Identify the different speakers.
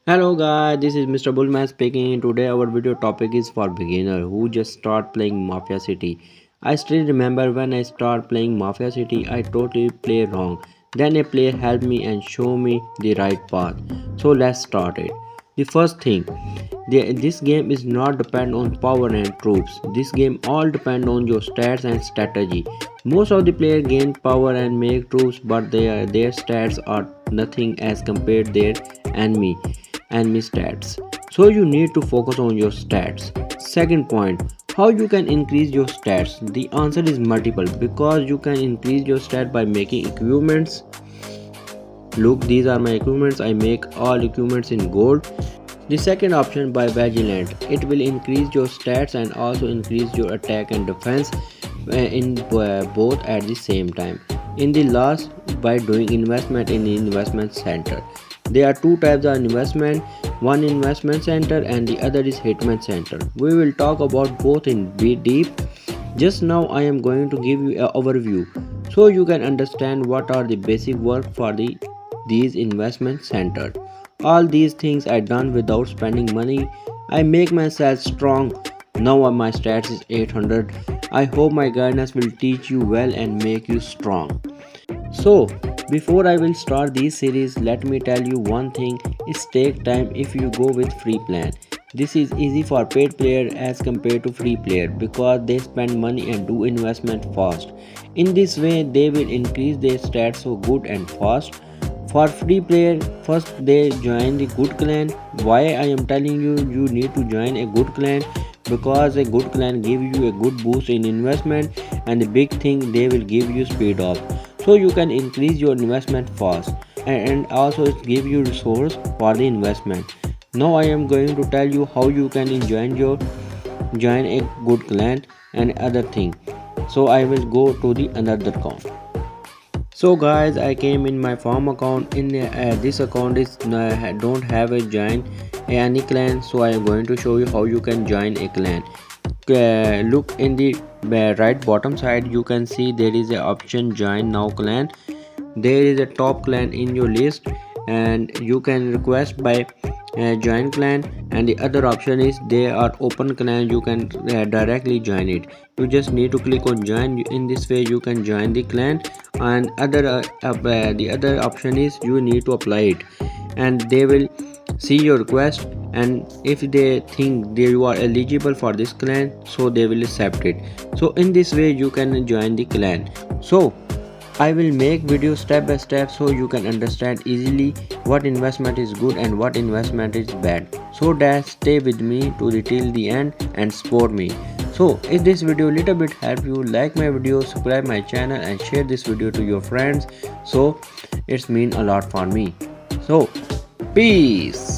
Speaker 1: Hello guys, this is Mr. Bullman speaking. Today our video topic is for beginner who just start playing Mafia City. I still remember when I start playing Mafia City, I totally play wrong. Then a player helped me and show me the right path. So let's start it. The first thing, this game is not depend on power and troops. This game all depend on your stats and strategy. Most of the player gain power and make troops, but their stats are nothing as compared their enemy stats. So you need to focus on your stats. Second point, how you can increase your stats? The answer is multiple because you can increase your stat by making equipments. Look, these are my equipments. I make all equipments in gold. The second option by vigilant, it will increase your stats and also increase your attack and defense in both at the same time. In the last, by doing investment in the investment center. There are two types of investment, one investment center and the other is hitman center. We will talk about both in deep. Just now I am going to give you an overview so you can understand what are the basic work for these investment center. All these things I done without spending money. I make myself strong. Now my stats is 800. I hope my guidance will teach you well and make you strong. So before I will start this series, let me tell you one thing, it's take time if you go with free plan. This is easy for paid player as compared to free player because they spend money and do investment fast. In this way they will increase their stats so good and fast. For free player, first they join the good clan. Why I am telling you need to join a good clan? Because a good clan give you a good boost in investment and the big thing they will give you speed up. So you can increase your investment fast and also it give you resource for the investment. Now I am going to tell you how you can join a good clan and other thing. So I will go to the another account. So guys, I came in my farm account. In this account is don't have a join any clan, so I am going to show you how you can join a clan. Look in the right bottom side, you can see there is a option join now clan. There is a top clan in your list and you can request by join clan, and the other option is they are open clan, you can directly join it. You just need to click on join. In this way you can join the clan, and the other option is you need to apply it and they will see your request, and if they think that you are eligible for this clan, so they will accept it. So in this way you can join the clan. So I will make videos step by step so you can understand easily what investment is good and what investment is bad. So that stay with me to till the end and support me. So if this video little bit help you, like my video, subscribe my channel and share this video to your friends. So it's mean a lot for me. So peace.